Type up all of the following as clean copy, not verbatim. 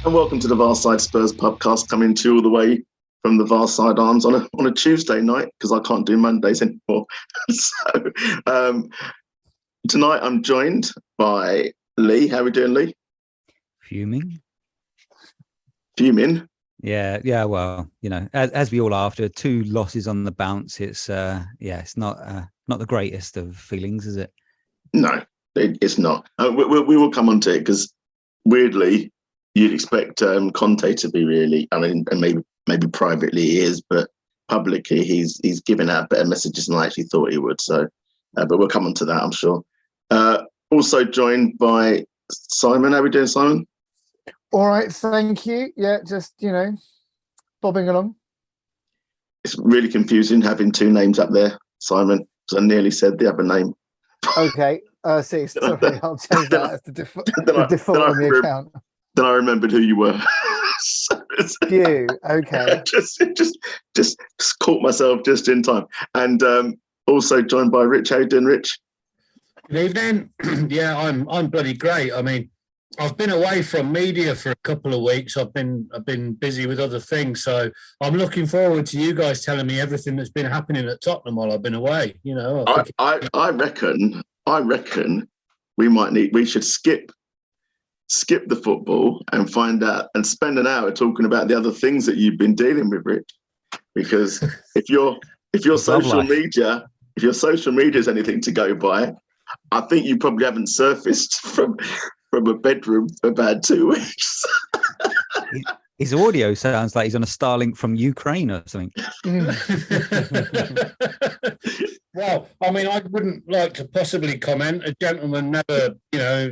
And welcome to the Varside Spurs podcast, coming to you all the way from the Varside Arms on a Tuesday night, because I can't do Mondays anymore. Tonight I'm joined by Lee. How are we doing, Lee? Fuming. Yeah. Well, as we all are after 2 losses on the bounce, it's not the greatest of feelings, is it? No, it's not. We will come on to it, because weirdly, you'd expect Conte to be really, and maybe privately he is, but publicly he's giving out better messages than I actually thought he would. So, but we'll come on to that, I'm sure. Also joined by Simon. How are we doing, Simon? All right, thank you. Yeah, just, bobbing along. It's really confusing having 2 names up there, Simon, because I nearly said the other name. Okay, sorry, I'll change that as the default on the account. Then I remembered who you were. You, okay. just caught myself just in time. And also joined by Rich. How you doing, Rich? Good evening. Yeah, I'm bloody great. I mean, I've been away from media for a couple of weeks. I've been busy with other things, so I'm looking forward to you guys telling me everything that's been happening at Tottenham while I've been away. I reckon we should skip the football and find out and spend an hour talking about the other things that you've been dealing with, Rich. Because if your social media is anything to go by, I think you probably haven't surfaced from a bedroom for about 2 weeks. His audio sounds like he's on a Starlink from Ukraine or something. Well, I mean, I wouldn't like to possibly comment. A gentleman never,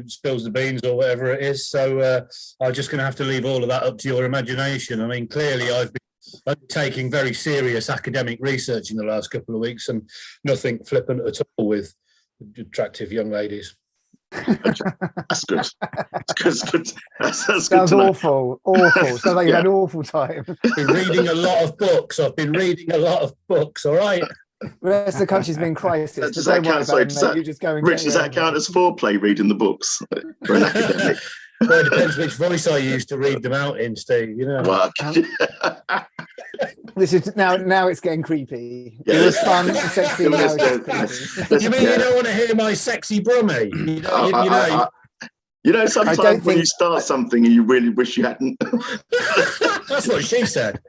spills the beans or whatever it is. So I'm just going to have to leave all of that up to your imagination. I mean, clearly I've been undertaking very serious academic research in the last couple of weeks, and nothing flippant at all with attractive young ladies. That's good. That's good. Sounds awful. Sounds like you've had an awful time. I've been reading a lot of books. All right. The rest of the country's been in crisis. Does that count as foreplay, reading the books for an academic? Well, it depends which voice I use to read them out in, Steve. Well, this is now it's getting creepy. Yeah. It was fun and sexy. Now it's creepy. You mean you don't want to hear my sexy brummie? Sometimes when you start something and you really wish you hadn't. That's what she said.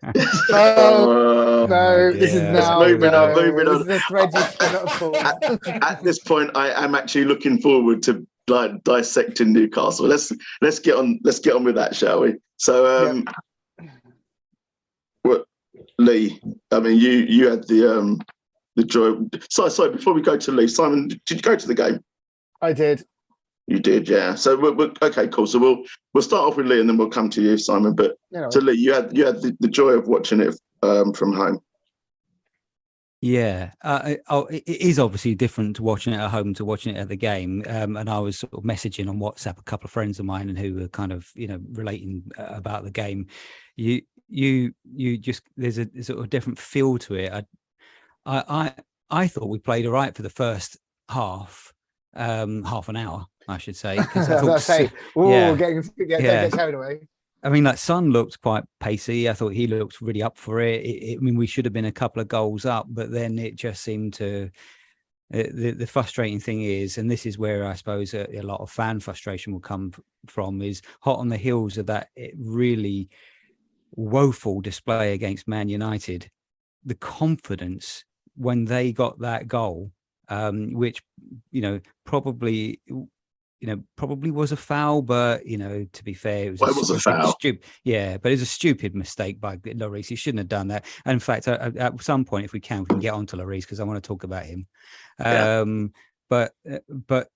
No, this is now. Moving on. This is a thread you cannot pull. At this point, I am actually looking forward to dissecting Newcastle. Let's get on with that, shall we? So, Lee, I mean, you had the joy. Sorry, before we go to Lee, Simon, did you go to the game? I did. You did, yeah. So we're okay, cool. So we'll start off with Lee, and then we'll come to you, Simon. But so Lee, you had the joy of watching it from home. Yeah, it is obviously different to watching it at home to watching it at the game. And I was sort of messaging on WhatsApp a couple of friends of mine and who were kind of relating about the game. You just there's a sort of different feel to it. I thought we played all right for the first half an hour, I should say. Get carried away. I mean, Son looked quite pacey. I thought he looked really up for it. I mean, we should have been a couple of goals up, but then it just seemed to. The frustrating thing is, and this is where I suppose a lot of fan frustration will come from, is hot on the heels of that really woeful display against Man United. The confidence when they got that goal, which probably was a foul, but to be fair, it was a foul. But it was a stupid mistake by Lloris. He shouldn't have done that. And in fact, at some point, if we can get on to Lloris because I want to talk about him. But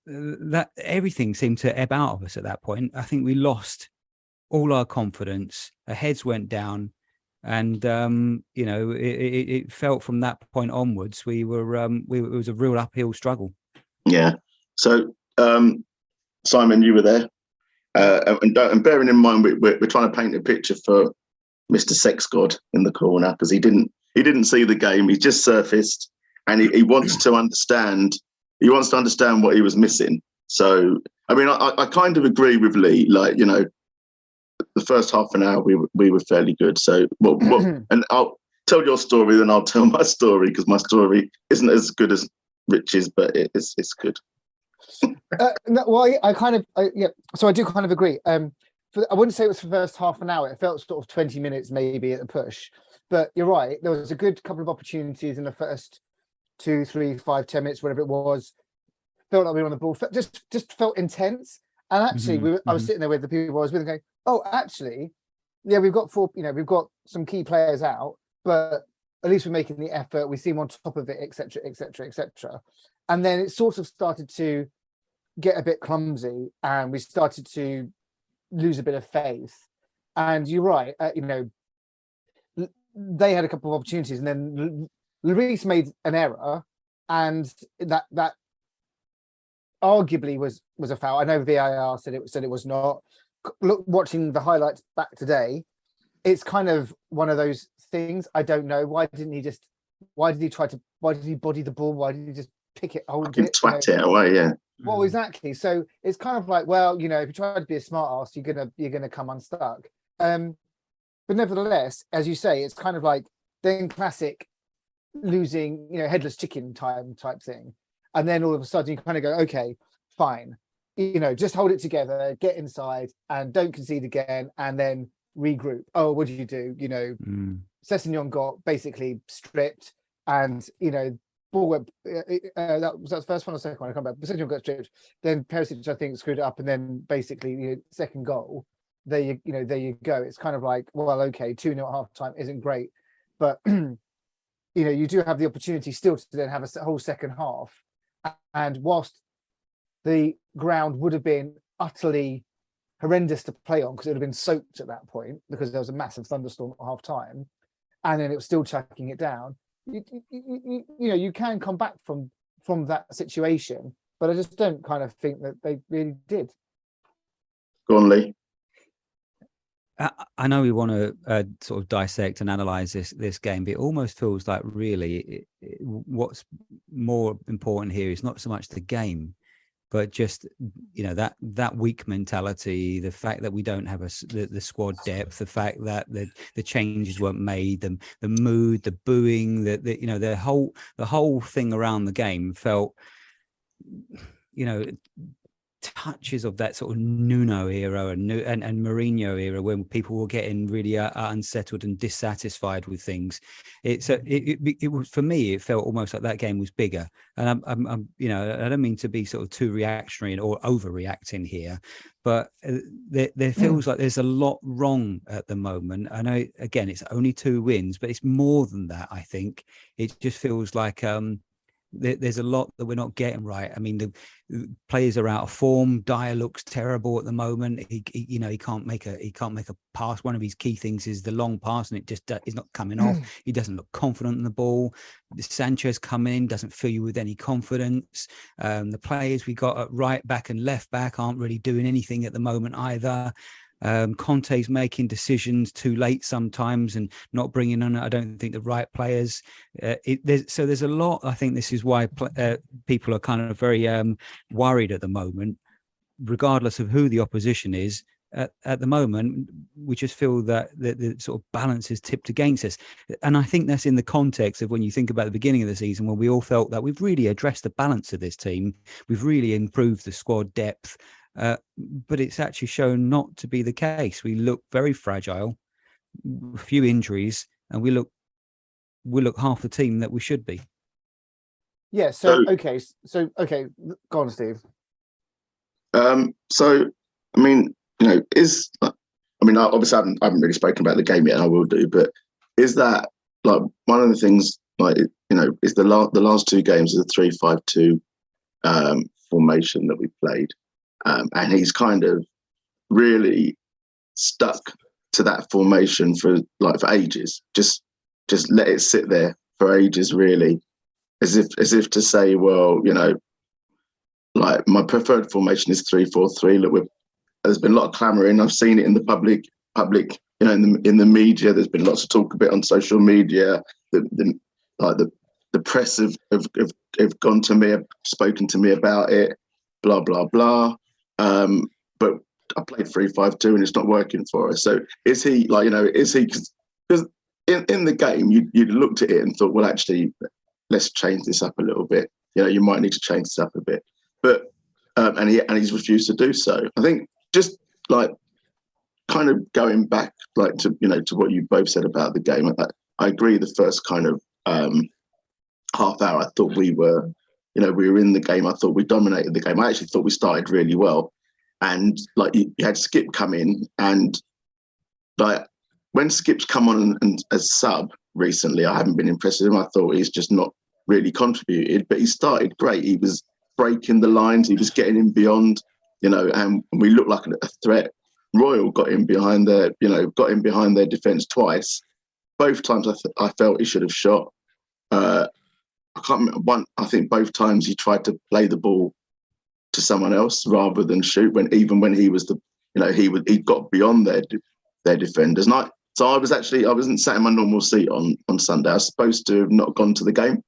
that everything seemed to ebb out of us at that point. I think we lost all our confidence. Our heads went down, and it felt from that point onwards it was a real uphill struggle. Yeah. So. Simon, you were there, and bearing in mind we're trying to paint a picture for Mr. Sex God in the corner, because he didn't see the game. He just surfaced, and he wants to understand. He wants to understand what he was missing. So, I mean, I kind of agree with Lee. the first half an hour we were fairly good. So and I'll tell your story, then I'll tell my story, because my story isn't as good as Rich's, but it's good. No, well, so I do kind of agree. I wouldn't say it was for the first half an hour. It felt sort of 20 minutes maybe at a push. But you're right. There was a good couple of opportunities in the first 2, 3, 5, 10 minutes, whatever it was. Felt like we were on the ball. Just felt intense. And actually, I was sitting there with the people I was with, and going, "Oh, actually, yeah, we've got we've got some key players out, but at least we're making the effort. We seem on top of it, etc., etc., etc." And then it sort of started to get a bit clumsy, and we started to lose a bit of faith. And you're right. They had a couple of opportunities, and then Lloris made an error, and that arguably was a foul. I know VAR said it was not. Look, watching the highlights back today, it's kind of one of those things. I don't know, why did he body the ball? Why did he just pick it, hold it, twat it away? Yeah. Well, exactly. So it's kind of like, well, if you try to be a smart ass, you're gonna come unstuck. But nevertheless, as you say, it's kind of like then classic losing, headless chicken type thing. And then all of a sudden you kind of go, okay, fine. Just hold it together, get inside, and don't concede again, and then regroup. Oh, what did you do? Sessegnon got basically stripped, and ball went. That was the first one or second one. I come back. Sessegnon got stripped. Then Perisic, I think, screwed it up, and then basically second goal. There you go. It's kind of like, well, okay, 2-0 at half time isn't great, but you do have the opportunity still to then have a whole second half. And whilst the ground would have been utterly horrendous to play on, because it would have been soaked at that point, because there was a massive thunderstorm at half time, and then it was still chucking it down, you can come back from that situation, but I just don't kind of think that they really did. Go on, Lee. I know we want to sort of dissect and analyze this game, but it almost feels like really what's more important here is not so much the game, but just that weak mentality, the fact that we don't have the squad depth, the fact that the changes weren't made, the mood, the booing, the whole thing around the game felt touches of that sort of Nuno era and Mourinho era, when people were getting really unsettled and dissatisfied with things. It was, for me, it felt almost like that game was bigger. And I don't mean to be sort of too reactionary or overreacting here, but there feels like there's a lot wrong at the moment. I know, again, it's only 2 wins, but it's more than that. I think it just feels like there's a lot that we're not getting right. I mean, the players are out of form. Dyer looks terrible at the moment. He can't make a pass. One of his key things is the long pass, and it just is not coming off. He doesn't look confident in the ball. Sanchez coming in doesn't fill you with any confidence. The players we got at right back and left back aren't really doing anything at the moment either. Conte's making decisions too late sometimes and not bringing on, I don't think, the right players. There's a lot. I think this is why people are kind of very worried at the moment, regardless of who the opposition is. At the moment, we just feel that the sort of balance is tipped against us. And I think that's in the context of when you think about the beginning of the season, when we all felt that we've really addressed the balance of this team. We've really improved the squad depth. But it's actually shown not to be the case. We look very fragile, a few injuries, and we look half the team that we should be. Yeah. So okay. Go on, Steve. So I mean, obviously I haven't really spoken about the game yet, and I will do. But is that like one of the things? Like, is the last 2 games is a 3-5-2 formation that we played. And he's kind of really stuck to that formation for ages. Just let it sit there for ages, really, as if to say, well, like my preferred formation is 3-4-3. Look, there's been a lot of clamouring. I've seen it in the public, in the media. There's been lots of talk a bit on social media. The press have gone to me, have spoken to me about it. Blah blah blah. But I played 3-5-2 and it's not working for us. So is he like, is he, because in the game, you looked at it and thought, well, actually, let's change this up a little bit. You might need to change this up a bit. But, and he's refused to do so. I think just like kind of going back like to, to what you both said about the game, I agree the first kind of half hour, I thought we were in the game. I thought we dominated the game. I actually thought we started really well. And like you had Skip come in, and like when Skip's come on and as sub recently, I haven't been impressed with him. I thought he's just not really contributed, but he started great. He was breaking the lines. He was getting in beyond, and we looked like a threat. Royal got in behind their defence twice. Both times I felt he should have shot. I can't remember I think both times he tried to play the ball to someone else rather than shoot. When he was he got beyond their defenders. So I wasn't sat in my normal seat on Sunday. I was supposed to have not gone to the game.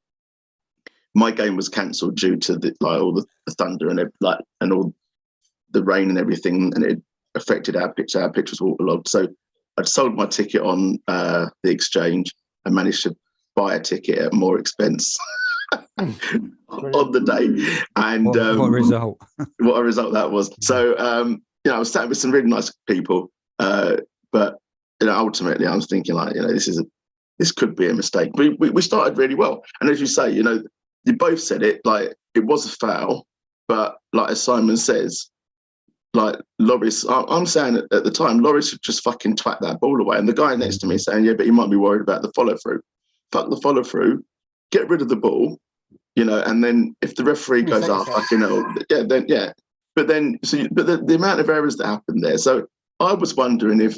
My game was cancelled due to all the thunder and all the rain and everything, and it affected our pitch. Our pitch was waterlogged. So I'd sold my ticket on the exchange and managed to buy a ticket at more expense on the day. And what a result! What a result that was. So I was sat with some really nice people, but ultimately I was thinking this could be a mistake. We started really well, and as you say, you both said it, like it was a foul, but like as Simon says, like Loris, I'm saying at the time, Loris should just fucking twat that ball away. And the guy next to me saying, yeah, but he might be worried about the follow through. Fuck the follow through, get rid of the ball, and then if the referee goes, fucking hell, then yeah. But then, but the amount of errors that happened there. So I was wondering if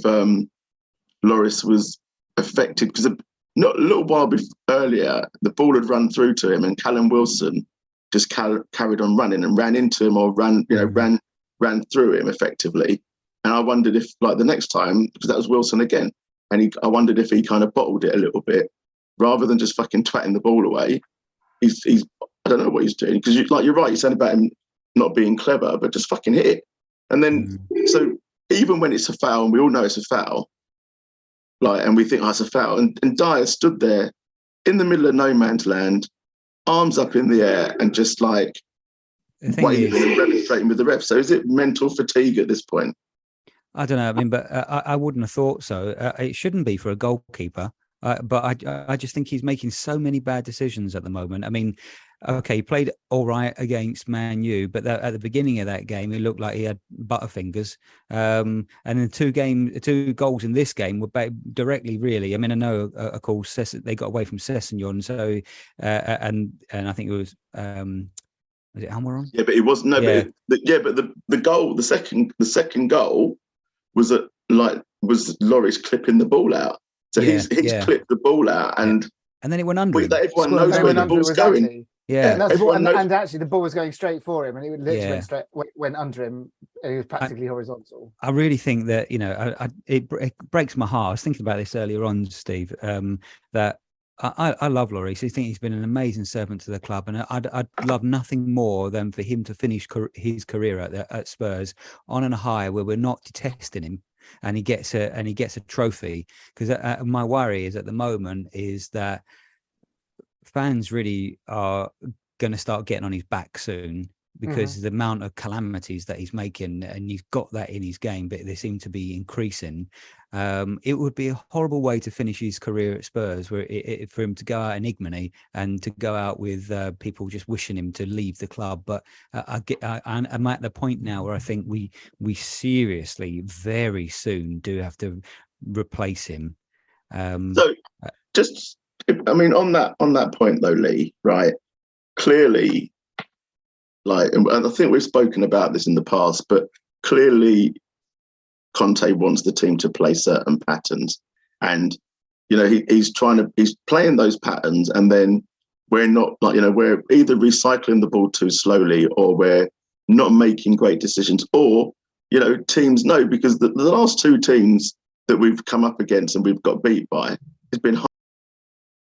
Loris was affected because not a little while earlier, the ball had run through to him, and Callum Wilson just carried on running and ran into him or ran through him effectively. And I wondered if, like, the next time, because that was Wilson again, and I wondered if he kind of bottled it a little bit rather than just fucking twatting the ball away. He's I don't know what he's doing, because you're right. You said about him not being clever, but just fucking hit it. And then so even when it's a foul, and we all know it's a foul, and we think it's a foul, and Dyer stood there in the middle of no man's land, arms up in the air, and just like waving and demonstrating with the ref. So is it mental fatigue at this point? I don't know. I mean, but I wouldn't have thought so. It shouldn't be for a goalkeeper. But I just think he's making so many bad decisions at the moment. I mean, okay, he played all right against Man U, but at the beginning of that game, he looked like he had butterfingers. And then two goals in this game were directly, really. I mean, I know, of course, they got away from Sessegnon, so and I think it was it Almiron? Yeah, but it wasn't. No, yeah. But the goal, the second goal was was Loris clipping the ball out. So he's clipped the ball out, and then it went under him. Everyone knows where the ball's going. Actually, and actually, the ball was going straight for him, and it literally went under him, and he was practically horizontal. I really think that it breaks my heart. I was thinking about this earlier on, Steve. That I love Loris. I think he's been an amazing servant to the club, and I'd love nothing more than for him to finish his career at Spurs on a high where we're not detesting him. And he gets a trophy, because my worry is at the moment is that fans really are going to start getting on his back soon, because the amount of calamities that he's making, and he's got that in his game, but they seem to be increasing. It would be a horrible way to finish his career at Spurs, for him to go out in ignominy and to go out with people just wishing him to leave the club. But I'm at the point now where I think we seriously, very soon, do have to replace him. So, on that point though, Lee, right? Clearly, and I think we've spoken about this in the past, but clearly Conte wants the team to play certain patterns, and he's playing those patterns, and then we're not we're either recycling the ball too slowly, or we're not making great decisions, or teams know, because the last two teams that we've come up against and we've got beat by, has been